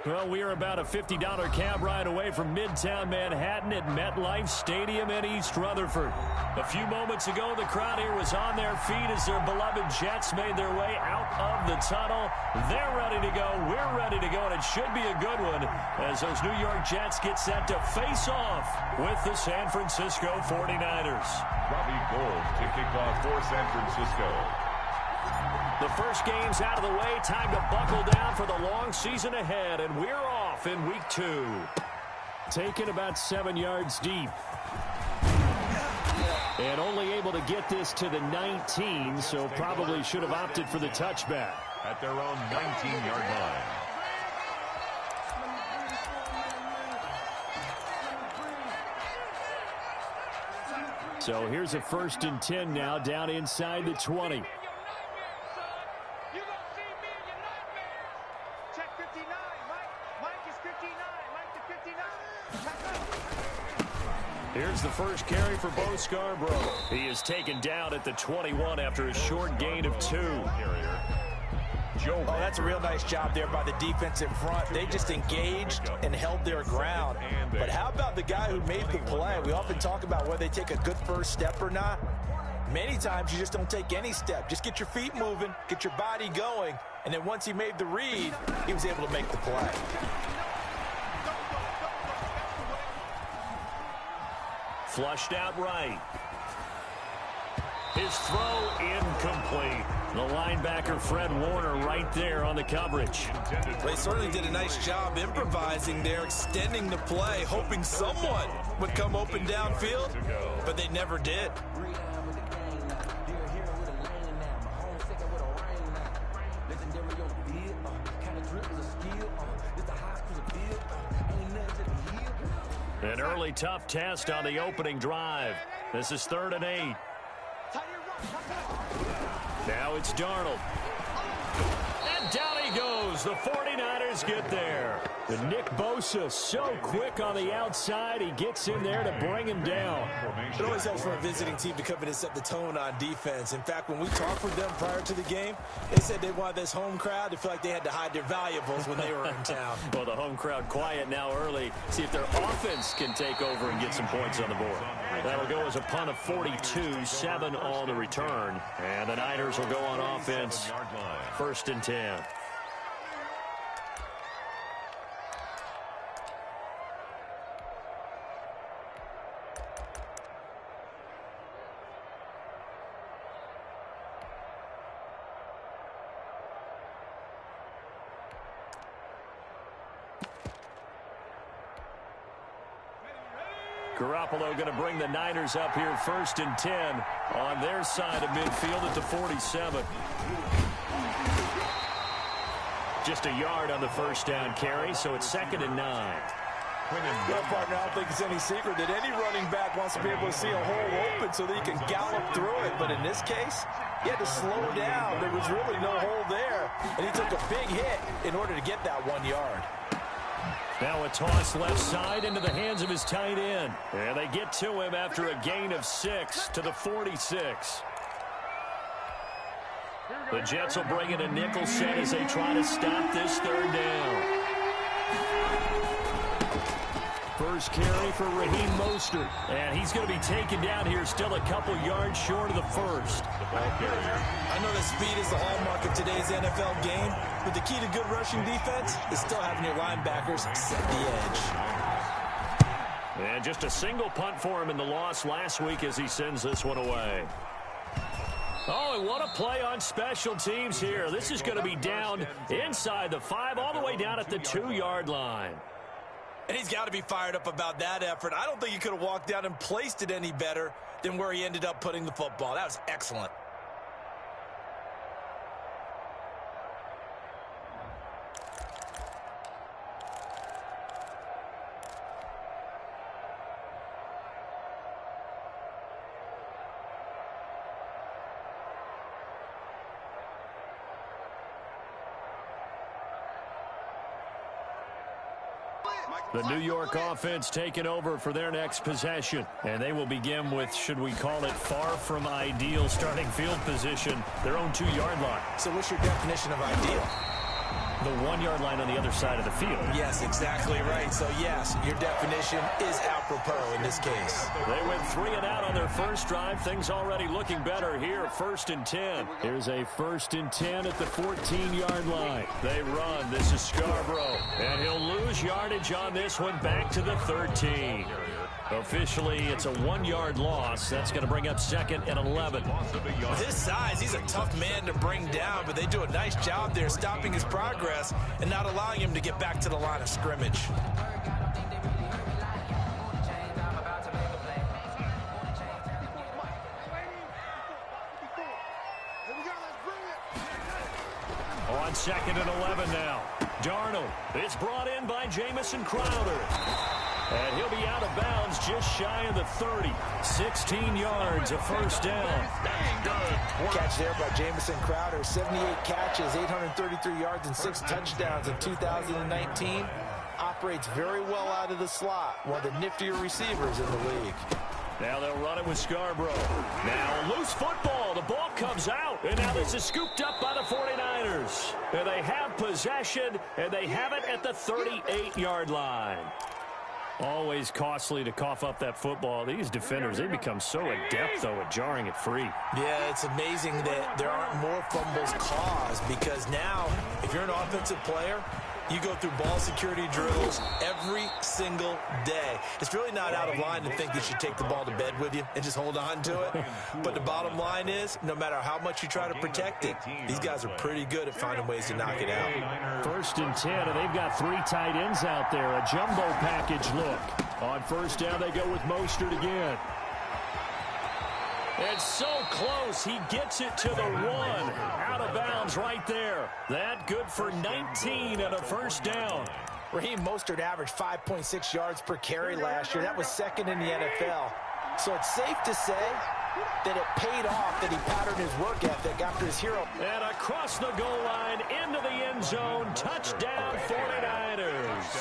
Well, we are about a $50 cab ride away from Midtown Manhattan at MetLife Stadium in East Rutherford. A few moments ago, the crowd here was on their feet as their beloved Jets made their way out of the tunnel. They're ready to go. We're ready to go, and it should be a good one as those New York Jets get set to face off with the San Francisco 49ers. Robbie Gould to kick off for San Francisco. The first game's out of the way. Time to buckle down for the long season ahead, and we're off in week 2. Taken about 7 yards deep. And only able to get this to the 19, so probably should have opted for the touchback. At their own 19-yard line. So here's a 1st and 10 now, down inside the 20. Here's the first carry for Bo Scarborough. He is taken down at the 21 after a short gain of 2. Oh, that's a real nice job there by the defensive front. They just engaged and held their ground. But how about the guy who made the play? We often talk about whether they take a good first step or not. Many times you just don't take any step. Just get your feet moving, get your body going, and then once he made the read, he was able to make the play. Flushed out right. His throw incomplete. The linebacker Fred Warner right there on the coverage. They certainly did a nice job improvising there, extending the play, hoping someone would come open downfield, but they never did. An early tough test on the opening drive. This is 3rd and 8. Now it's Darnold. And down he goes. The 49ers get there. The Nick Bosa so quick on the outside. He gets in there to bring him down. It always helps for a visiting team to come in and set the tone on defense. In fact, when we talked with them prior to the game, they said they wanted this home crowd to feel like they had to hide their valuables when they were in town. Well, the home crowd quiet now early. See if their offense can take over and get some points on the board. That'll go as a punt of 42, 7 on the return. And the Niners will go on offense, 1st and 10. Garoppolo going to bring the Niners up here 1st and 10 on their side of midfield at the 47. Just a yard on the first down carry, so it's 2nd and 9. Well, partner, I don't think it's any secret that any running back wants to be able to see a hole open so that he can gallop through it. But in this case, he had to slow down. There was really no hole there, and he took a big hit in order to get that 1 yard. Now a toss left side into the hands of his tight end. And they get to him after a gain of 6 to the 46. The Jets will bring in a nickel set as they try to stop this 3rd down. First carry for Raheem Mostert. And he's going to be taken down here still a couple yards short of the first. I know that speed is the hallmark of today's NFL game, but the key to good rushing defense is still having your linebackers set the edge. And just a single punt for him in the loss last week as he sends this one away. Oh, and what a play on special teams here. This is going to be down inside the 5, all the way down at the 2-yard line. And he's got to be fired up about that effort. I don't think he could have walked down and placed it any better than where he ended up putting the football. That was excellent. The New York offense taking over for their next possession. And they will begin with, should we call it, far from ideal starting field position, their own 2-yard line. So what's your definition of ideal? the 1-yard line on the other side of the field. Yes, exactly right. So, yes, your definition is apropos in this case. They went 3 and out on their first drive. Things already looking better here. 1st and 10. Here's a 1st and 10 at the 14-yard line. They run. This is Scarborough. And he'll lose yardage on this one back to the 13. Officially, it's a 1-yard loss. That's going to bring up 2nd and 11. With his size, he's a tough man to bring down, but they do a nice job there stopping his progress and not allowing him to get back to the line of scrimmage. On 2nd and 11 now. Darnold. It's brought in by Jamison Crowder. And he'll be out of bounds just shy of the 30. 16 yards, a first down. Catch there by Jamison Crowder. 78 catches, 833 yards, and 6 touchdowns in 2019. Operates very well out of the slot. One of the niftier receivers in the league. Now they'll run it with Scarborough. Now loose football. The ball comes out. And now this is scooped up by the 49ers. And they have possession, and they have it at the 38-yard line. Always costly to cough up that football. These defenders, they become so adept, though, at jarring it free. Yeah, it's amazing that there aren't more fumbles caused because now, if you're an offensive player, you go through ball security drills every single day. It's really not out of line to think you should take the ball to bed with you and just hold on to it. But the bottom line is, no matter how much you try to protect it, these guys are pretty good at finding ways to knock it out. 1st and 10, and they've got 3 tight ends out there. A jumbo package look. On 1st down, they go with Mostert again. It's so close. He gets it to the 1. Out of bounds right there. That good for 19 and a first down. Raheem Mostert averaged 5.6 yards per carry last year. That was 2nd in the NFL. So it's safe to say that it paid off that he patterned his work ethic after his hero. And across the goal line, into the end zone. Touchdown 49ers.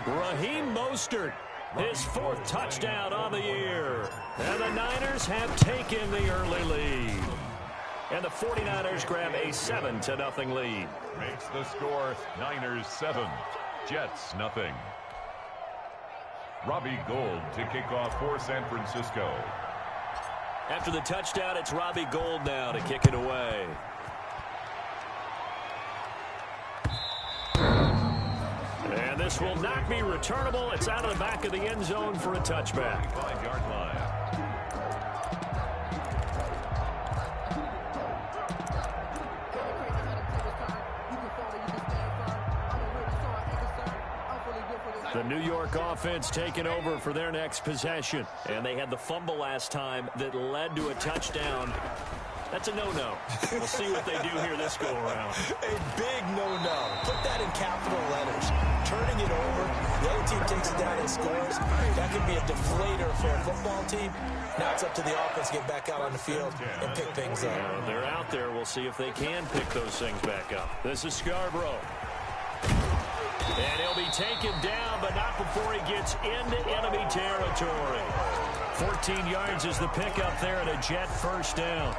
Raheem Mostert. His 4th touchdown on the year. And the Niners have taken the early lead. And the 49ers grab a 7-0 lead. Makes the score Niners 7, Jets nothing. Robbie Gould to kick off for San Francisco. After the touchdown, it's Robbie Gould now to kick it away. And this will not be returnable. It's out of the back of the end zone for a touchback. 5-yard line. The New York offense taking over for their next possession. And they had the fumble last time that led to a touchdown. That's a no-no. We'll see what they do here this go-around. A big no-no. Put that in capital letters. Turning it over, the other team takes it down and scores. That could be a deflator for a football team. Now it's up to the offense to get back out on the field and pick things up. They're out there. We'll see if they can pick those things back up. This is Scarborough. And he'll be taken down, but not before he gets into enemy territory. 14 yards is the pickup there and a Jet first down.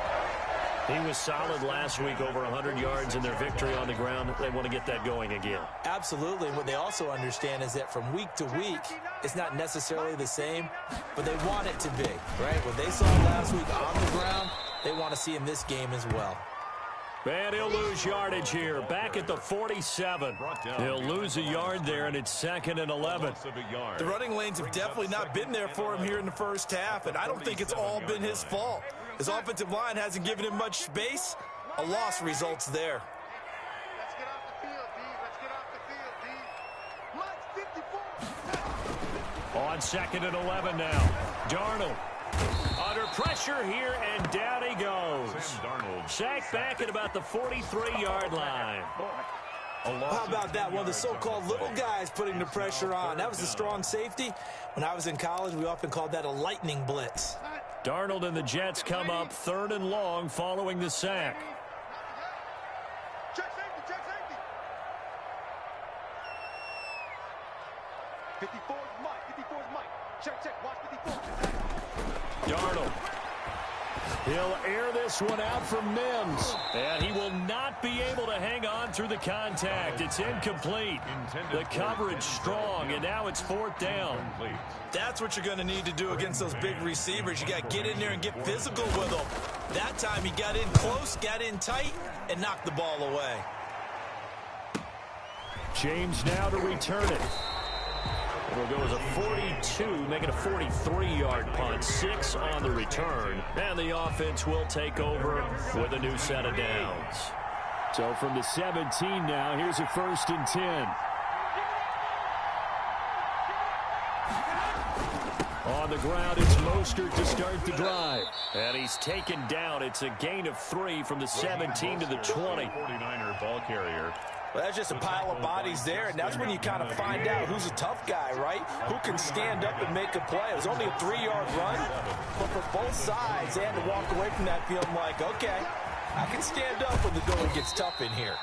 He was solid last week, over 100 yards in their victory on the ground. They want to get that going again. Absolutely. What they also understand is that from week to week, it's not necessarily the same, but they want it to be, right? What they saw last week on the ground, they want to see in this game as well. And he'll lose yardage here. Back at the 47. He'll lose a yard there, and it's 2nd and 11. The running lanes have definitely not been there for him here in the first half, and I don't think it's all been his fault. His offensive line hasn't given him much space. A loss results there. Let's get off the field, D. Let's get off the field, D. On 2nd and 11 now. Darnold. Under pressure here, and down he goes. Sacked back at about the 43-yard line. How about that? One of the so-called little guys putting the pressure on. That was a strong safety. When I was in college, we often called that a lightning blitz. Darnold and the Jets come up 3rd and long following the sack. Check safety, check safety. 54 is Mike, 54 is Mike. Check, check, watch 54. Darnold. He'll air this one out from Mims. And he will not be able to hang on through the contact. It's incomplete. The coverage strong, and now it's 4th down. That's what you're going to need to do against those big receivers. You got to get in there and get physical with them. That time he got in close, got in tight, and knocked the ball away. James now to return it. It'll go as a 42, making a 43-yard punt. 6 on the return. And the offense will take over with a new set of downs. So from the 17 now, here's a 1st and 10. On the ground, it's Mostert to start the drive. And he's taken down. It's a gain of 3 from the 17 to the 20. 49er ball carrier. Well, that's just a pile of bodies there, and that's when you kind of find out who's a tough guy, right? Who can stand up and make a play. It was only a 3-yard run, but for both sides, they had to walk away from that feeling like, okay, I can stand up when the going gets tough in here.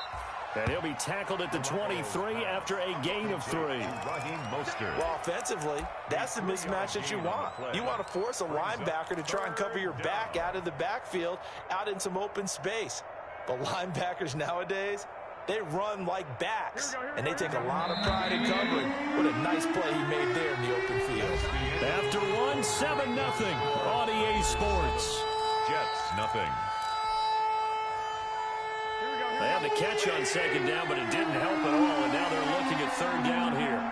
And he'll be tackled at the 23 after a gain of 3. Well, offensively, that's the mismatch that you want. You want to force a linebacker to try and cover your back out of the backfield, out in some open space. But linebackers nowadays, they run like backs, and they take a lot of pride in covering. What a nice play he made there in the open field. After 1, 7-0 on EA Sports. Jets, nothing. They had the catch on 2nd down, but it didn't help at all, and now they're looking at 3rd down here.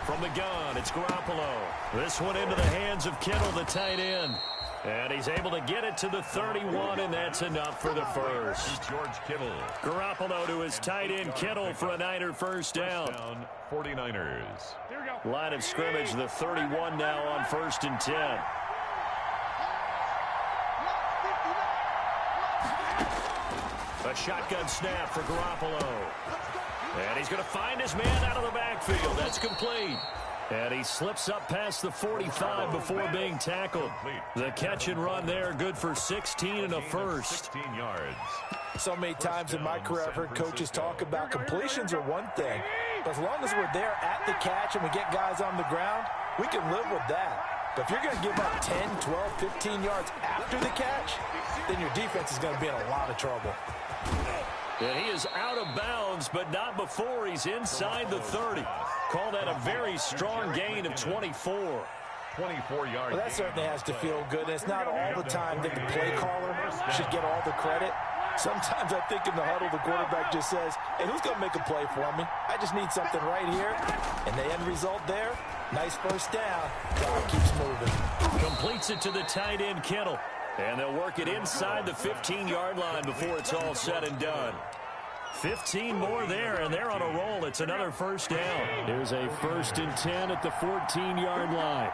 From the gun, it's Garoppolo. This one into the hands of Kittle, the tight end. And he's able to get it to the 31, and that's enough for the first. George Kittle. Garoppolo to his tight end, Kittle, for a Niner first down. 49ers. Line of scrimmage, the 31 now on 1st and 10. A shotgun snap for Garoppolo. And he's going to find his man out of the backfield. That's complete. And he slips up past the 45 before being tackled. The catch and run there, good for 16 and a first. 16 yards. So many times in my career, I've heard coaches talk about completions are one thing. But as long as we're there at the catch and we get guys on the ground, we can live with that. But if you're going to give up 10, 12, 15 yards after the catch, then your defense is going to be in a lot of trouble. And he is out of bounds, but not before he's inside the 30. Call that a very strong gain of 24. 24 yards. Well, that certainly has to feel good. And it's not all the time that the play caller should get all the credit. Sometimes I think in the huddle, the quarterback just says, hey, who's going to make a play for me? I just need something right here. And the end result there, nice first down. Clock keeps moving. Completes it to the tight end, Kittle. And they'll work it inside the 15-yard line before it's all said and done. 15 more there, and they're on a roll. It's another first down. Here's a 1st and 10 at the 14-yard line.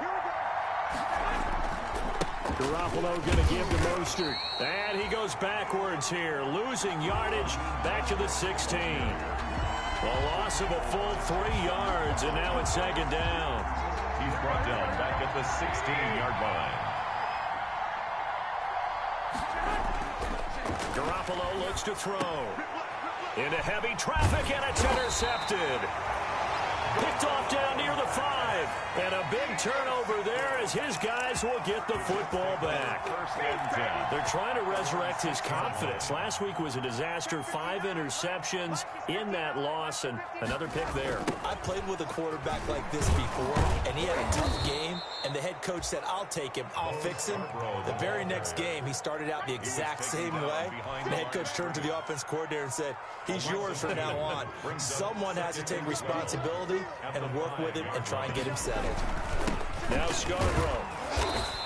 Garoppolo going to give to Mostert. And he goes backwards here, losing yardage back to the 16. A loss of a full 3 yards, and now it's 2nd down. He's brought down back at the 16-yard line. Garoppolo looks to throw. Into heavy traffic, and it's intercepted. Picked off down near the 5. And a big turnover there as his guys will get the football back. They're trying to resurrect his confidence. Last week was a disaster. 5 interceptions in that loss, and another pick there. I played with a quarterback like this before, and he had a tough game, and the head coach said, I'll take him, I'll fix him. The very next game, he started out the exact same way. The head coach turned to the offense coordinator and said, he's yours from now on. Someone has to take responsibility and work with him and try and get him settled. Now Scarborough.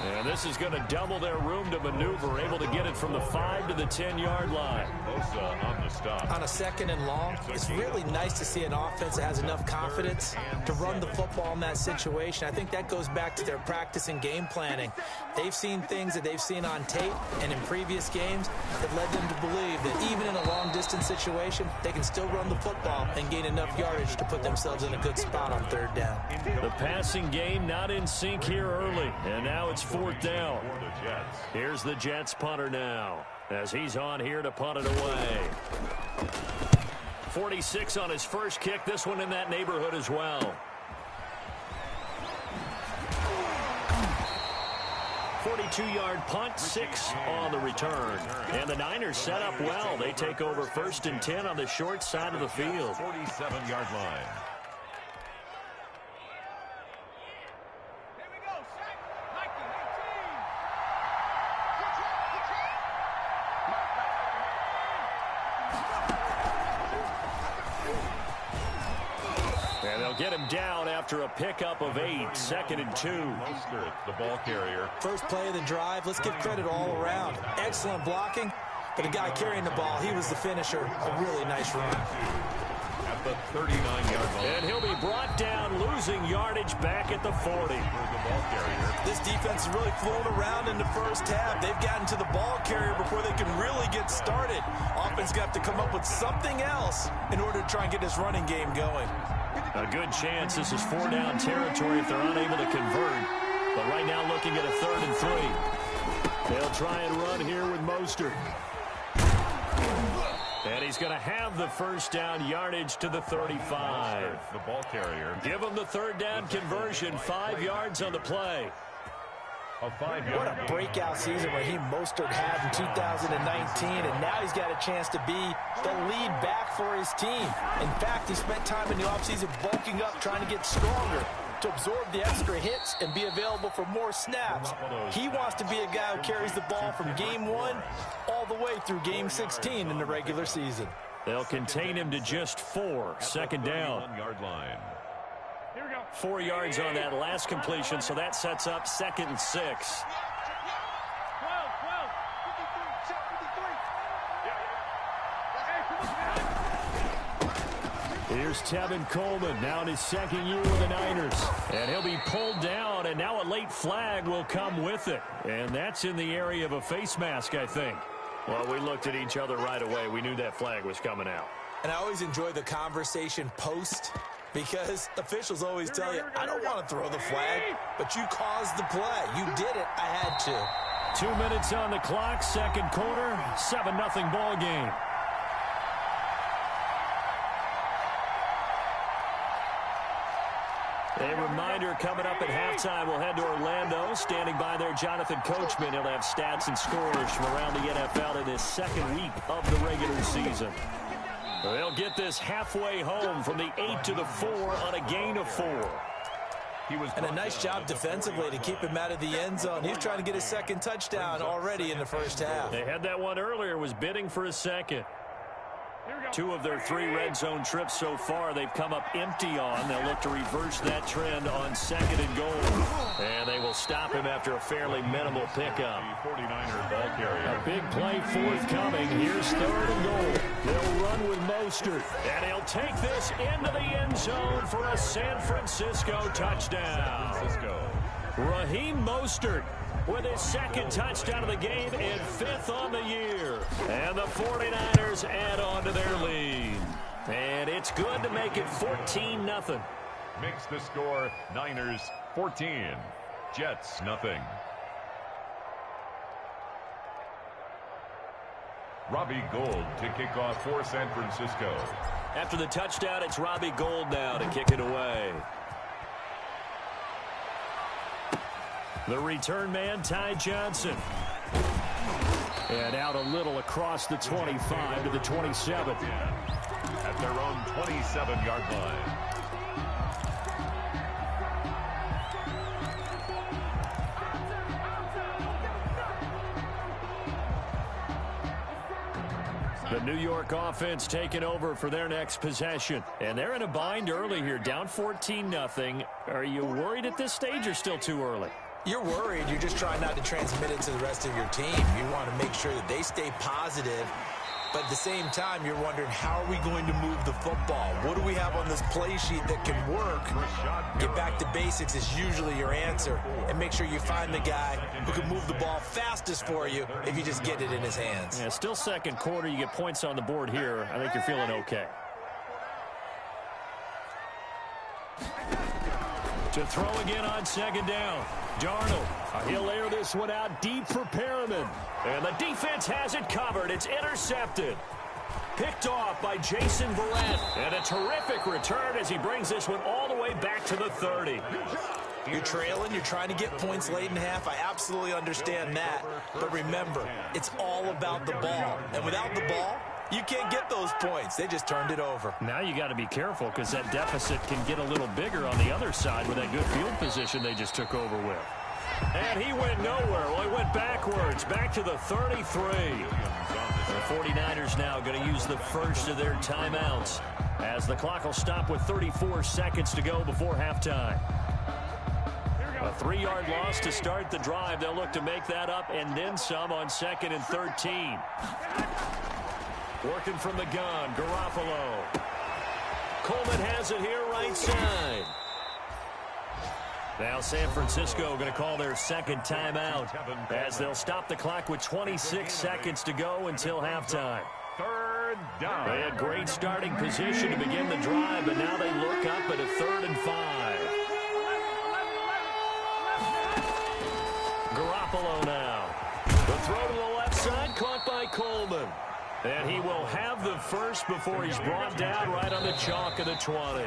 And this is going to double their room to maneuver, able to get it from the 5 to the 10-yard line. On the stop. On a 2nd and long, it's really nice to see an offense that has enough confidence to run the football in that situation. I think that goes back to their practice and game planning. They've seen things that they've seen on tape and in previous games that led them to believe that even in a long-distance situation, they can still run the football and gain enough yardage to put themselves in a good spot on 3rd down. The passing game not in sync here early, and now it's 4th down. Here's the Jets punter now, as he's on here to punt it away. 46 on his first kick, this one in that neighborhood as well. 42-yard punt, 6 on the return. And the Niners set up well. They take over 1st and 10 on the short side of the field. 47-yard line. And they'll get him down after a pickup of 8, 2nd and 2. Mostert, the ball carrier. First play of the drive, let's give credit all around. Excellent blocking, but the guy carrying the ball, he was the finisher. A really nice run. At the 39-yard line. And he'll be brought down, losing yardage back at the 40. The ball carrier. This defense has really flown around in the first half. They've gotten to the ball carrier before they can really get started. Offense got to come up with something else in order to try and get this running game going. A good chance this is 4-down territory if they're unable to convert. But right now looking at a 3rd and 3. They'll try and run here with Mostert. And he's going to have the 1st down, yardage to the 35. The ball carrier. Give him the 3rd down conversion, 5 yards on the play. A 5-yard What a breakout season Raheem Mostert had in 2019, and now he's got a chance to be the lead back for his team. In fact, he spent time in the offseason bulking up, trying to get stronger to absorb the extra hits and be available for more snaps. He wants to be a guy who carries the ball from game 1 all the way through game 16 in the regular season. They'll contain him to just 4, 2nd down. 1-yard line. 4 yards on that last completion, so that sets up 2nd and 6. Here's Tevin Coleman, now in his 2nd year with the Niners. And he'll be pulled down, and now a late flag will come with it. And that's in the area of a face mask, I think. Well, we looked at each other right away. We knew that flag was coming out. And I always enjoy the conversation post, because officials always tell you, I don't want to throw the flag, but you caused the play. You did it. I had to. 2 minutes on the clock, 2nd quarter, 7-0 ball game. A reminder coming up at halftime, we'll head to Orlando. Standing by there, Jonathan Coachman. He'll have stats and scores from around the NFL in this 2nd week of the regular season. They'll get this halfway home from the 8 to the 4 on a gain of 4. And a nice job defensively to keep him out of the end zone. He's trying to get his 2nd touchdown already in the first half. They had that one earlier, was bidding for a 2nd. 2 of their 3 red zone trips so far they've come up empty on. They'll look to reverse that trend on 2nd and goal. And they will stop him after a fairly minimal pickup. 49er ball carrier. A big play forthcoming. Here's 3rd and goal. They'll run with Mostert. And he'll take this into the end zone for a San Francisco touchdown. Raheem Mostert with his 2nd touchdown of the game and 5th on the year. And the 49ers add on to their lead. And it's good to make it 14-0. Makes the score Niners 14, Jets nothing. Robbie Gould to kick off for San Francisco. After the touchdown, it's Robbie Gould now to kick it away. The return man, Ty Johnson. And out a little across the 25 to the 27. At their own 27-yard line. The New York offense taking over for their next possession. And they're in a bind early here, down 14-0. Are you worried at this stage or still too early? You're worried. You're just trying not to transmit it to the rest of your team. You want to make sure that they stay positive. But at the same time, you're wondering, how are we going to move the football? What do we have on this play sheet that can work? Get back to basics is usually your answer. And make sure you find the guy who can move the ball fastest for you if you just get it in his hands. Yeah, still 2nd quarter. You get points on the board here. I think you're feeling okay. To throw again on 2nd down. Darnold, he'll air this one out deep for Perriman. And the defense has it covered. It's intercepted. Picked off by Jason Verrett. And a terrific return as he brings this one all the way back to the 30. You're trailing, you're trying to get points late in half. I absolutely understand that. But remember, it's all about the ball. And without the ball, you can't get those points. They just turned it over. Now you got to be careful because that deficit can get a little bigger on the other side with that good field position they just took over with. And he went nowhere. Well, he went backwards, back to the 33. The 49ers now going to use the first of their timeouts as the clock will stop with 34 seconds to go before halftime. A 3-yard loss to start the drive. They'll look to make that up and then some on 2nd and 13. Working from the gun, Garoppolo. Coleman has it here right side. Now San Francisco going to call their second timeout as they'll stop the clock with 26 seconds to go until halftime. Third down. They had great starting position to begin the drive, but now they look up at a 3rd and 5. Garoppolo now. The throw to the left side, caught by Coleman. And he will have the first before he's brought down right on the chalk of the 20.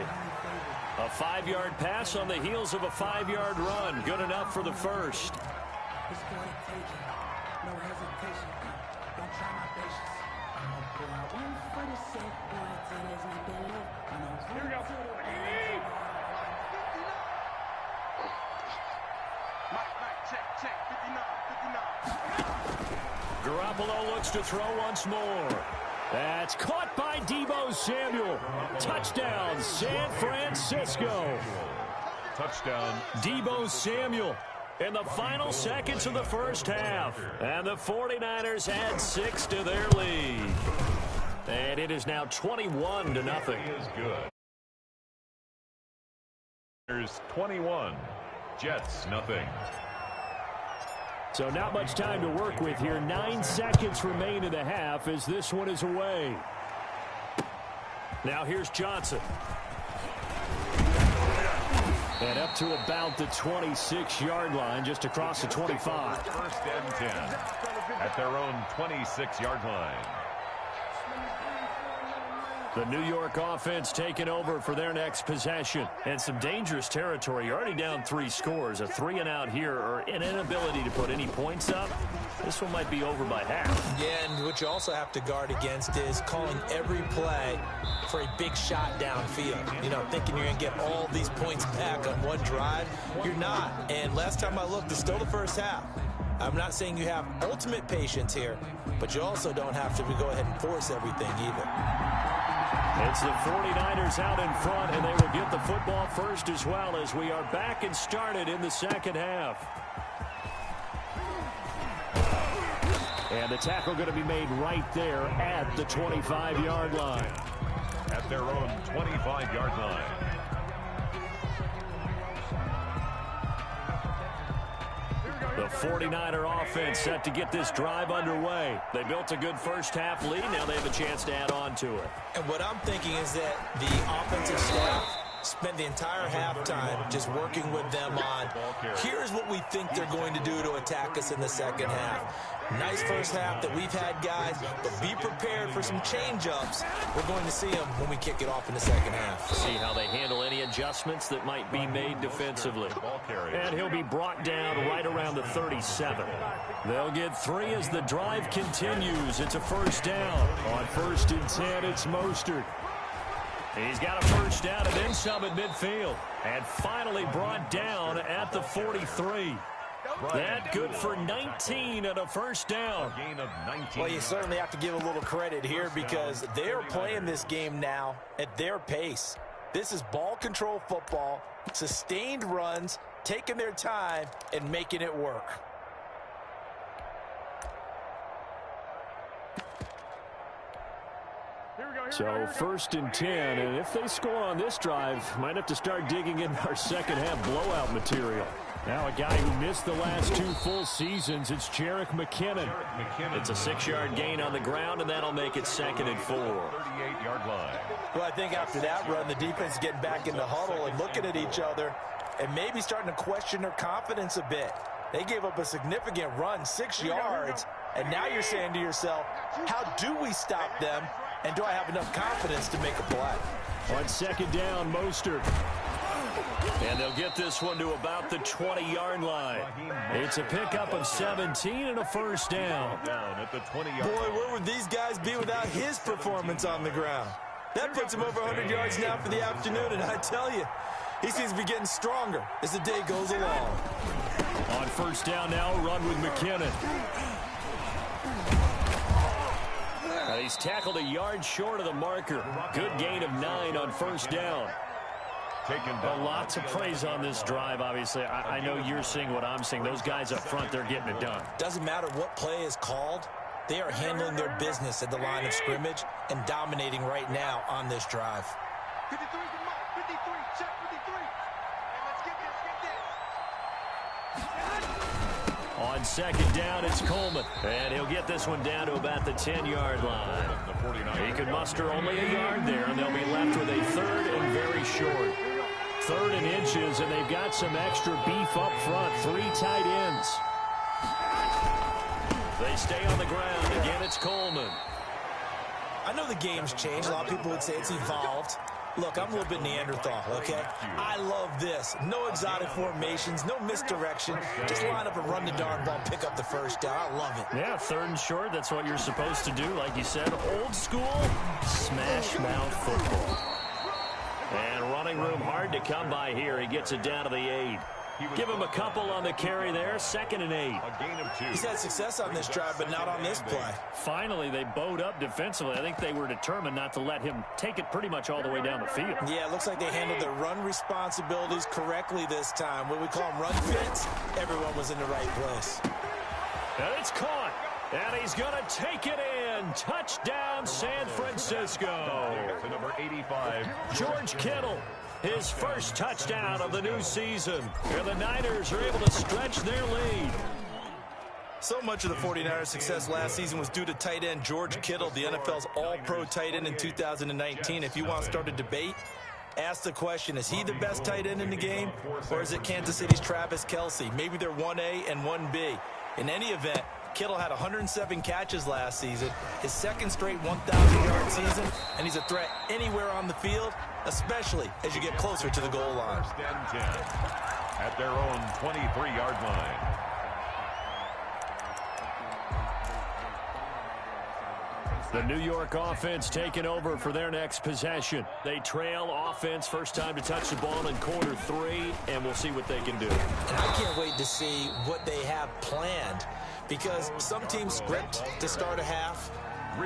A 5-yard pass on the heels of a 5-yard run. Good enough for the first. Here we go. Check, 59. Garoppolo looks to throw once more. That's caught by Deebo Samuel. Touchdown, San Francisco. Touchdown. Deebo Samuel in the final seconds of the first half. And the 49ers add 6 to their lead. And it is now 21-0. Is good. There's 21. Jets, nothing. So not much time to work with here. 9 seconds remain in the half as this one is away. Now here's Johnson. And up to about the 26-yard line, just across the 25. First and 10 at their own 26-yard line. The New York offense taking over for their next possession. And some dangerous territory. You're already down 3 scores. A 3-and-out here or an inability to put any points up. This one might be over by half. Yeah, and what you also have to guard against is calling every play for a big shot downfield. You know, thinking you're going to get all these points back on one drive. You're not. And last time I looked, it's still the first half. I'm not saying you have ultimate patience here, but you also don't have to go ahead and force everything either. It's the 49ers out in front, and they will get the football first as well as we are back and started in the second half. And the tackle going to be made right there at the 25-yard line. At their own 25-yard line. The 49er offense set to get this drive underway. They built a good first half lead. Now they have a chance to add on to it. And what I'm thinking is that the offensive staff spent the entire halftime just working with them on, here's what we think they're going to do to attack us in the second half. Nice first half that we've had, guys, but be prepared for some change-ups. We're going to see them when we kick it off in the second half. See how they handle any adjustments that might be made defensively. And he'll be brought down right around the 37. They'll get 3 as the drive continues. It's a first down. On 1st and 10, it's Mostert. He's got a first down and then some at midfield. And finally brought down at the 43. That good for 19 and a first down. Gain of 19. Well, you certainly have to give a little credit here because they're playing this game now at their pace. This is ball control football, sustained runs, taking their time and making it work. So 1st and 10, and if they score on this drive, might have to start digging in our second half blowout material. Now a guy who missed the last 2 full seasons, it's Jerick McKinnon. It's a 6-yard gain on the ground, and that'll make it 2nd and 4. 38-yard line. Well, I think after that run, the defense getting back in the huddle and looking at each other and maybe starting to question their confidence a bit. They gave up a significant run, 6 yards, and now you're saying to yourself, how do we stop them, and do I have enough confidence to make a play? On 2nd down, Mostert. And they'll get this one to about the 20-yard line. It's a pickup of 17 and a first down. At the 20-yard Boy, line. where would these guys be without his performance on the ground? That puts him over 100 yards now for the afternoon, and I tell you, he seems to be getting stronger as the day goes along. On first down now, run with McKinnon. He's tackled a yard short of the marker. Good gain of 9 on first down. A lot to praise on this drive, obviously. I know you're seeing what I'm seeing. Those guys up front, they're getting it done. Doesn't matter what play is called. They are handling their business at the line of scrimmage and dominating right now on this drive. 53 is the mark. 53. Check 53. Hey, let's get this. On second down, it's Coleman. And he'll get this one down to about the 10-yard line. He could muster only a yard there, and they'll be left with a third and very short. Third and inches, and they've got some extra beef up front. 3 tight ends. They stay on the ground. Again, it's Coleman. I know the game's changed. A lot of people would say it's evolved. Look, I'm a little bit Neanderthal, okay? I love this. No exotic formations, no misdirection. Just line up and run the darn ball, pick up the first down. I love it. Yeah, third and short, that's what you're supposed to do. Like you said, old school, smash mouth football. And running room hard to come by here. He gets it down to the 8. Give him a couple on the carry there. 2nd and 8. A gain of 2. He's had success on this drive, but not on this play. Finally, they bowed up defensively. I think they were determined not to let him take it pretty much all the way down the field. Yeah, it looks like they handled their run responsibilities correctly this time. What we call them run fits, everyone was in the right place. And it's caught. And he's going to take it in. Touchdown, San Francisco. To number 85. George Kittle, his first touchdown of the new season. And the Niners are able to stretch their lead. So much of the 49ers' success last season was due to tight end George Kittle, the NFL's all-pro tight end in 2019. If you want to start a debate, ask the question, is he the best tight end in the game, or is it Kansas City's Travis Kelce? Maybe they're 1A and 1B. In any event, Kittle had 107 catches last season, his second straight 1,000-yard season, and he's a threat anywhere on the field, especially as you get closer to the goal line. First and 10 at their own 23-yard line. The New York offense taking over for their next possession. They trail offense, first time to touch the ball in quarter 3, and we'll see what they can do. And I can't wait to see what they have planned, because some teams script to start a half.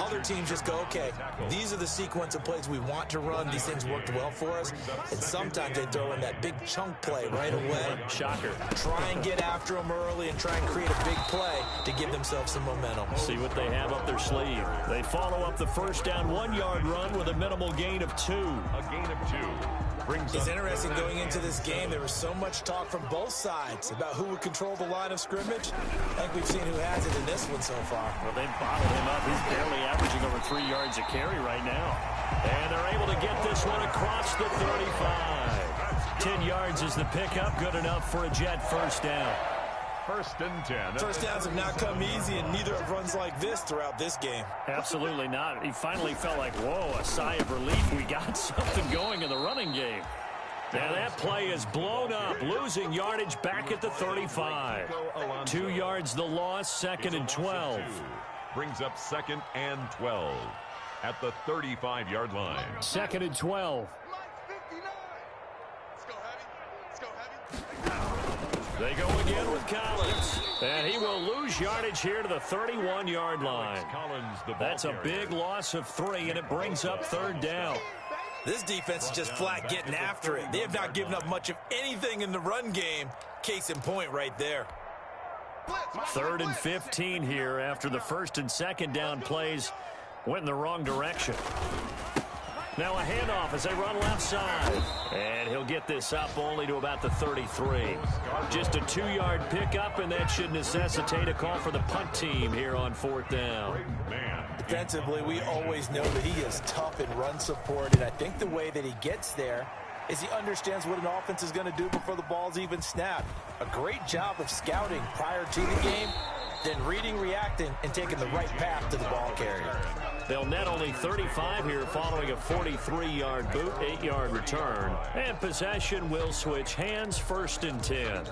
Other teams just go, okay, these are the sequence of plays we want to run. These things worked well for us. And sometimes they throw in that big chunk play right away. Shocker. Try and get after them early and try and create a big play to give themselves some momentum. See what they have up their sleeve. They follow up the first down 1-yard run with a minimal gain of 2. A gain of 2. It's interesting going into this game. There was so much talk from both sides about who would control the line of scrimmage. I think we've seen who has it in this one so far. Well, they bottled him up. He's barely averaging over 3 yards a carry right now. And they're able to get this one across the 35. 10 yards is the pickup. Good enough for a Jet first down. First and 10. First downs have not come easy, and neither have runs like this throughout this game. Absolutely not. He finally felt like, whoa, a sigh of relief. We got something going in the running game. Now that play is blown up, losing yardage back at the 35. 2 yards the loss, 2nd and 12. Brings up 2nd and 12 at the 35-yard line. 2nd and 12. Let's go heavy. Let's go heavy. They go again with Collins. And he will lose yardage here to the 31-yard line. That's a big loss of 3, and it brings up 3rd down. This defense is just flat getting after it. They have not given up much of anything in the run game. Case in point right there. 3rd and 15 here after the 1st and 2nd down plays went in the wrong direction. Now a handoff as they run left side. And he'll get this up only to about the 33. Just a 2-yard pickup, and that should necessitate a call for the punt team here on 4th down. Defensively, we always know that he is tough in run support, and I think the way that he gets there is he understands what an offense is going to do before the ball's even snapped. A great job of scouting prior to the game, then reading, reacting, and taking the right path to the ball carrier. They'll net only 35 here following a 43-yard boot, 8-yard return. And possession will switch hands, 1st and 10.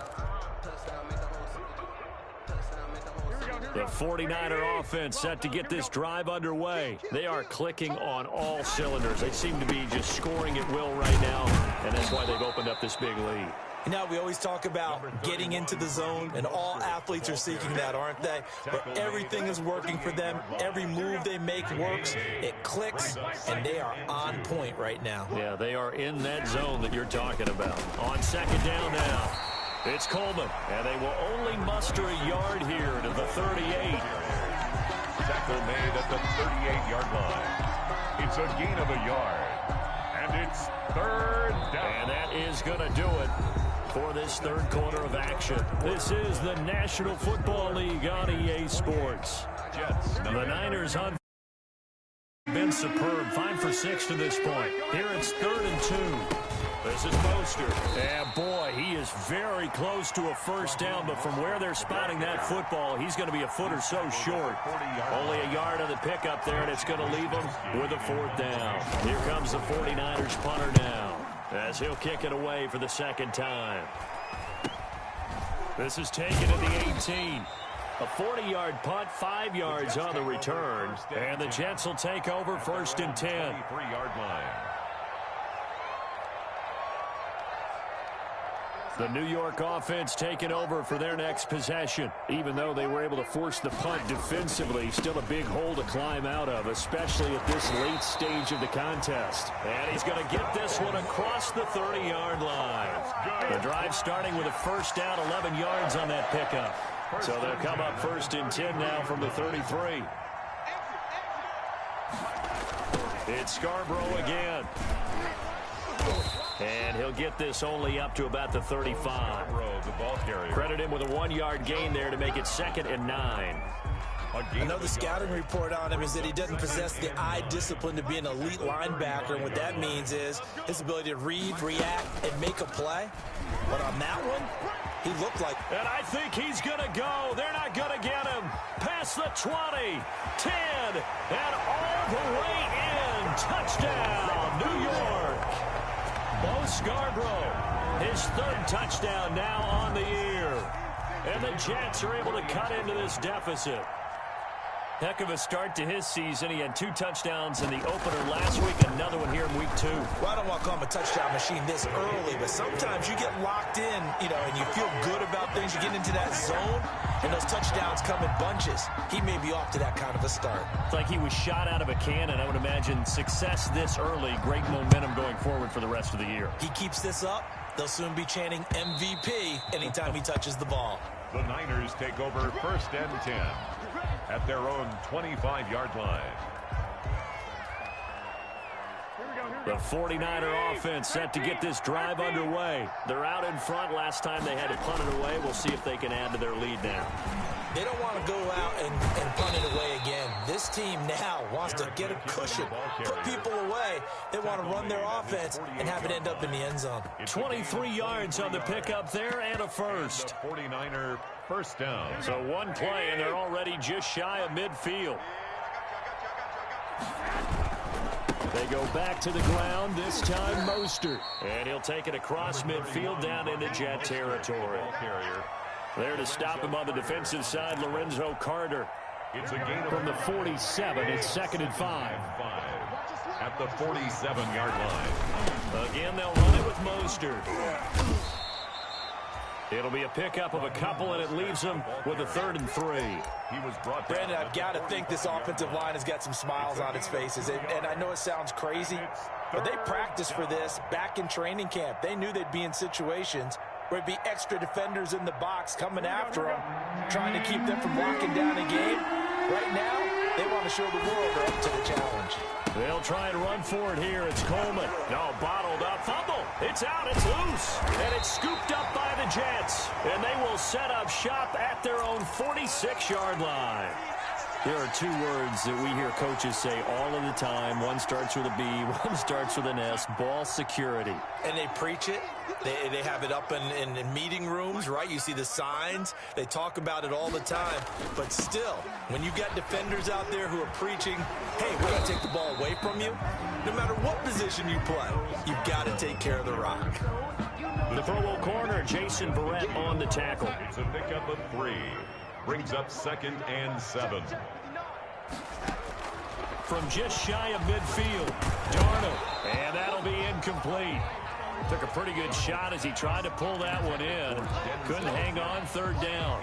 The 49er offense set to get this drive underway. They are clicking on all cylinders. They seem to be just scoring at will right now, and that's why they've opened up this big lead. You know, we always talk about getting into the zone, and all athletes are seeking that, aren't they? Where everything is working for them. Every move they make works. It clicks, and they are on point right now. Yeah, they are in that zone that you're talking about. On 2nd down now, it's Coleman, and they will only muster a yard here to the 38. Tackle made at the 38-yard line. It's a gain of a yard, and it's 3rd down. And that is going to do it for this 3rd quarter of action. This is the National Football League on EA Sports. Jets. The Niners on been superb. 5 for 6 to this point. Here it's 3rd and 2. This is Mostert. And boy, he is very close to a 1st down, but from where they're spotting that football, he's going to be a foot or so short. Only a yard on the pickup there, and it's going to leave him with a 4th down. Here comes the 49ers punter now, as he'll kick it away for the 2nd time. This is taken at the 18. A 40-yard punt, 5 yards on the return, and the Jets will take over 1st and 10. 23-yard line. The New York offense taking over for their next possession. Even though they were able to force the punt defensively, still a big hole to climb out of, especially at this late stage of the contest. And he's going to get this one across the 30-yard line. The drive starting with a 1st down, 11 yards on that pickup. So they'll come up 1st and 10 now from the 33. It's Scarborough again. And he'll get this only up to about the 35. Credit him with a 1-yard gain there to make it 2nd and 9. Another scouting report on him is that he doesn't possess the eye discipline to be an elite linebacker. And what that means is his ability to read, react, and make a play. But on that one, he looked like... And I think he's going to go. They're not going to get him. Past the 20, 10, and all the way in. Touchdown, New York. Bo Scarborough, his 3rd touchdown now on the year. And the Jets are able to cut into this deficit. Heck of a start to his season. He had 2 touchdowns in the opener last week, another one here in week 2. Well, I don't want to call him a touchdown machine this early, but sometimes you get locked in, and you feel good about things. You get into that zone, and those touchdowns come in bunches. He may be off to that kind of a start. It's like he was shot out of a cannon. I would imagine success this early, great momentum going forward for the rest of the year. He keeps this up, they'll soon be chanting MVP anytime he touches the ball. The Niners take over 1st and 10 at their own 25-yard line. The 49er offense set to get this drive underway. They're out in front. Last time they had to punt it away. We'll see if they can add to their lead now. They don't want to go out and punt it away again. This team now wants to get a cushion, put people away. They want to run their offense and have it end up in the end zone. 23 yards on the pickup there and a 1st. 49er 1st down. So 1 play, and they're already just shy of midfield. They go back to the ground, this time Mostert. And he'll take it across midfield down into Jet territory. There to stop him on the defensive side, Lorenzo Carter. It's a gain from the 47. It's 2nd and 5. At the 47-yard line. Again, they'll run it with Mostert. It'll be a pickup of a couple, and it leaves them with a 3rd and 3. He was brought down. Brandon, I've got to think this offensive line has got some smiles on its faces. And I know it sounds crazy, but they practiced for this back in training camp. They knew they'd be in situations where it'd be extra defenders in the box coming after them, trying to keep them from locking down a game. Right now, they want to show the world they're up to the challenge. They'll try and run for it here. It's Coleman. No, bottled up. Fumble. It's out. It's loose. And it's scooped up by the Jets. And they will set up shop at their own 46-yard line. There are two words that we hear coaches say all of the time. One starts with a B, one starts with an S, ball security. And they preach it. They have it up in meeting rooms, right? You see the signs. They talk about it all the time. But still, when you got defenders out there who are preaching, hey, we're going to take the ball away from you, no matter what position you play, you've got to take care of the rock. The Pro Bowl corner, Jason Verrett on the tackle. It's a pickup of 3. Brings up 2nd and 7. From just shy of midfield, Darnold, and that'll be incomplete. Took a pretty good shot as he tried to pull that one in. Couldn't hang on, 3rd down.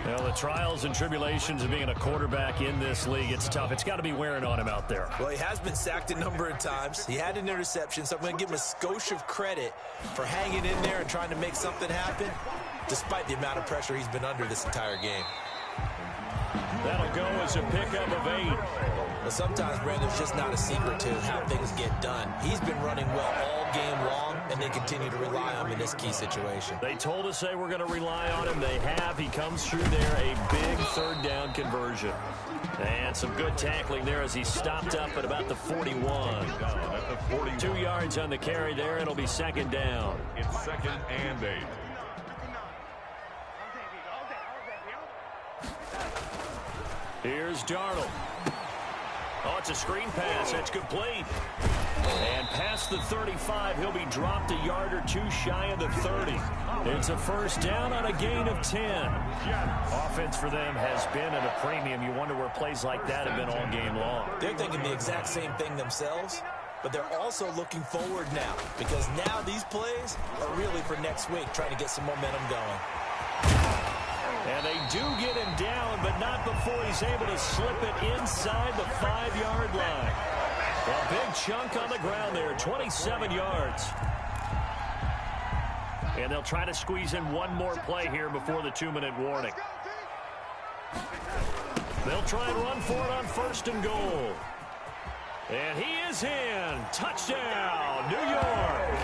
Well, the trials and tribulations of being a quarterback in this league, it's tough. It's got to be wearing on him out there. Well, he has been sacked a number of times. He had an interception, so I'm going to give him a skosh of credit for hanging in there and trying to make something happen, despite the amount of pressure he's been under this entire game. That'll go as a pickup of 8. Well, sometimes, Brandon, it's just not a secret to how things get done. He's been running well all game long, and they continue to rely on him in this key situation. They told us they were going to rely on him. They have. He comes through there, a big 3rd down conversion. And some good tackling there as he stopped up at about the 41. 2 yards on the carry there. It'll be 2nd down. It's 2nd and 8. Here's Darnold. Oh, it's a screen pass. That's complete. And past the 35, he'll be dropped a yard or 2 shy of the 30. It's a 1st down on a gain of 10. Offense for them has been at a premium. You wonder where plays like that have been all game long. They're thinking the exact same thing themselves, but they're also looking forward now, because now these plays are really for next week, trying to get some momentum going. And they do get him down, but not before he's able to slip it inside the 5-yard line. A big chunk on the ground there, 27 yards. And they'll try to squeeze in one more play here before the 2-minute warning. They'll try and run for it on 1st and goal. And he is in. Touchdown, New York.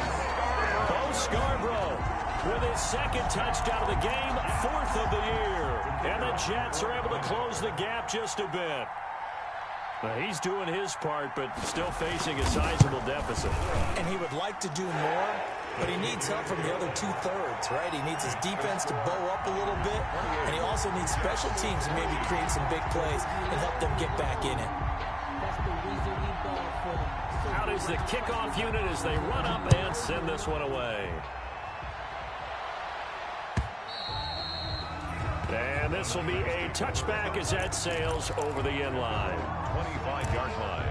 Bo Scarborough with his 2nd touchdown of the game, 4th of the year. And the Jets are able to close the gap just a bit. Now, he's doing his part, but still facing a sizable deficit. And he would like to do more, but he needs help from the other 2/3, right? He needs his defense to bow up a little bit, and he also needs special teams to maybe create some big plays and help them get back in it. Out is the kickoff unit as they run up and send this one away. And this will be a touchback as that sails over the end line. 25-yard line.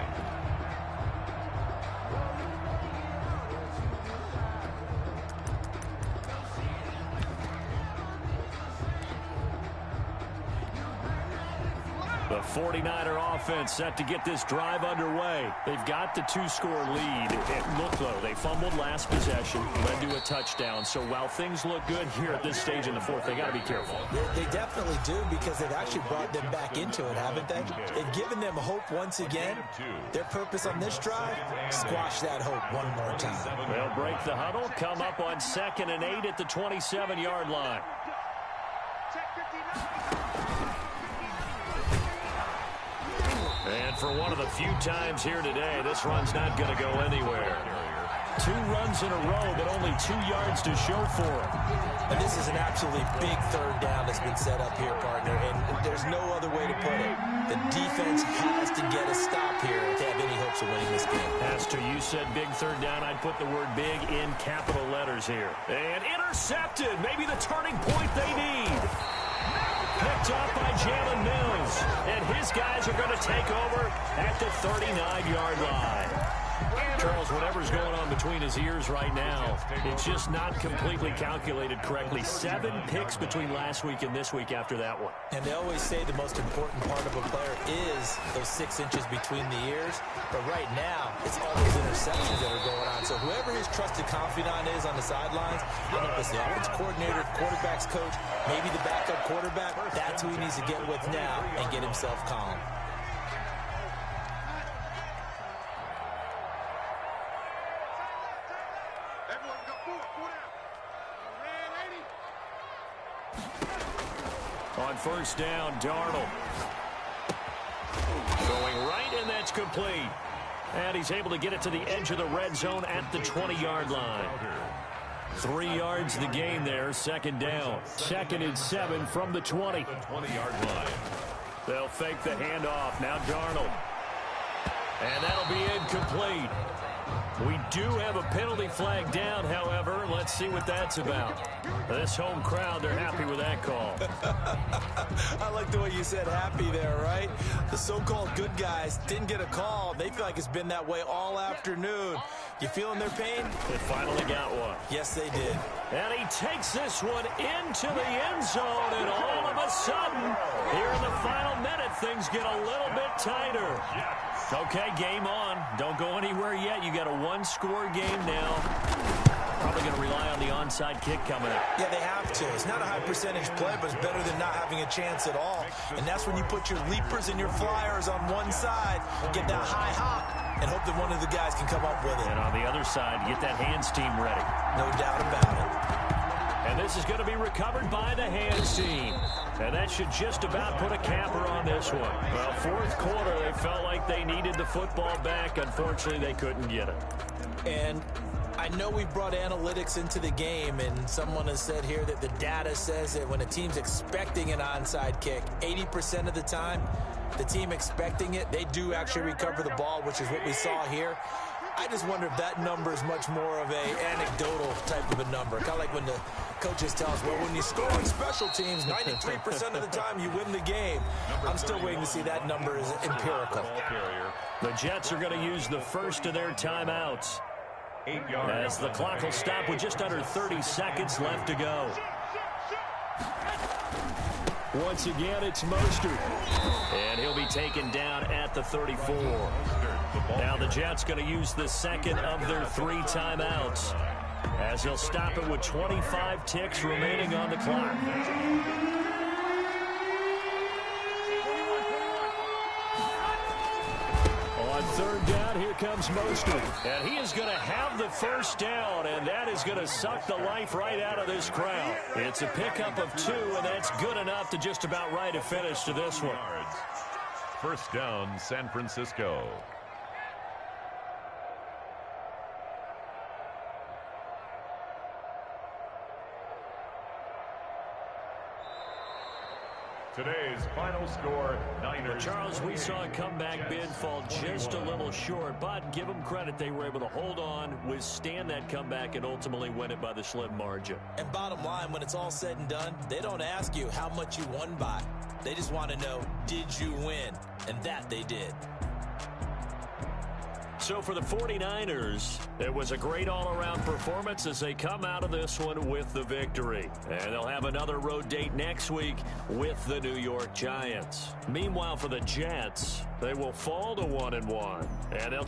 The 49er offense set to get this drive underway. They've got the 2-score lead. It looked low. They fumbled last possession, led to a touchdown. So while things look good here at this stage in the 4th, they got to be careful. They definitely do, because they've actually brought them back into it, haven't they? They've given them hope once again. Their purpose on this drive, squash that hope one more time. They'll break the huddle, come up on 2nd and 8 at the 27-yard line. And for one of the few times here today, this run's not going to go anywhere. 2 runs in a row, but only 2 yards to show for it. And this is an absolutely big 3rd down that's been set up here, partner, and there's no other way to put it. The defense has to get a stop here to have any hopes of winning this game. As to you said big 3rd down, I'd put the word big in capital letters here. And intercepted, maybe the turning point they need. Picked up by Jalen Mills. And his guys are going to take over at the 39-yard line. Charles, whatever's going on between his ears right now, it's just not completely calculated correctly. 7 picks between last week and this week after that one. And they always say the most important part of a player is those 6 inches between the ears. But right now, it's all those interceptions that are going on. So whoever his trusted confidant is on the sidelines, I think it's the offense coordinator, quarterback's coach, maybe the backup quarterback, that's who he needs to get with now and get himself calm. On 1st down, Darnold. and that's complete. And he's able to get it to the edge of the red zone at the 20-yard line. 3 yards the gain there, second down. 2nd and 7 from the 20. 20-yard line. They'll fake the handoff. Now Darnold. And that'll be incomplete. We do have a penalty flag down, however. Let's see what that's about. This home crowd, they're happy with that call. I like the way you said happy there, right? The so-called good guys didn't get a call. They feel like it's been that way all afternoon. You feeling their pain? They finally got one. Yes, they did. And he takes this one into the end zone, and all of a sudden, here in the final minute, things get a little bit tighter. Okay, game on. Don't go anywhere yet. You got a one-score game now. Probably going to rely on the onside kick coming up. Yeah, they have to. It's not a high-percentage play, but it's better than not having a chance at all. And that's when you put your leapers and your flyers on one side, get that high hop, and hope that one of the guys can come up with it. And on the other side, get that hands team ready. No doubt about it. And this is going to be recovered by the hands team. And that should just about put a capper on this one. Well, fourth quarter, they felt like they needed the football back. Unfortunately, they couldn't get it. And I know we brought analytics into the game, and someone has said here that the data says that when a team's expecting an onside kick, 80% of the time, the team expecting it, they do actually recover the ball, which is what we saw here. I just wonder if that number is much more of a anecdotal type of a number. Kind of like when the coaches tell us, well, when you score on special teams, 93% of the time you win the game. I'm still waiting to see that number is empirical. The Jets are going to use the first of their timeouts, 8 yards. as the clock will stop with just under 30 seconds left to go. Once again, it's Mostert. And he'll be taken down at the 34. Now the Jets going to use the second of their 3 timeouts, as they'll stop it with 25 ticks remaining on the clock. On third down, here comes Mostert. And he is going to have the first down, and that is going to suck the life right out of this crowd. It's a pickup of 2, and that's good enough to just about write a finish to this one. First down, San Francisco. Today's final score, Niners. Charles, we saw a comeback bid fall just a little short, but give them credit. They were able to hold on, withstand that comeback, and ultimately win it by the slim margin. And bottom line, when it's all said and done, they don't ask you how much you won by. They just want to know, did you win? And that they did. So for the 49ers, it was a great all-around performance as they come out of this one with the victory. And they'll have another road date next week with the New York Giants. Meanwhile, for the Jets, they will fall to 1-1, and they'll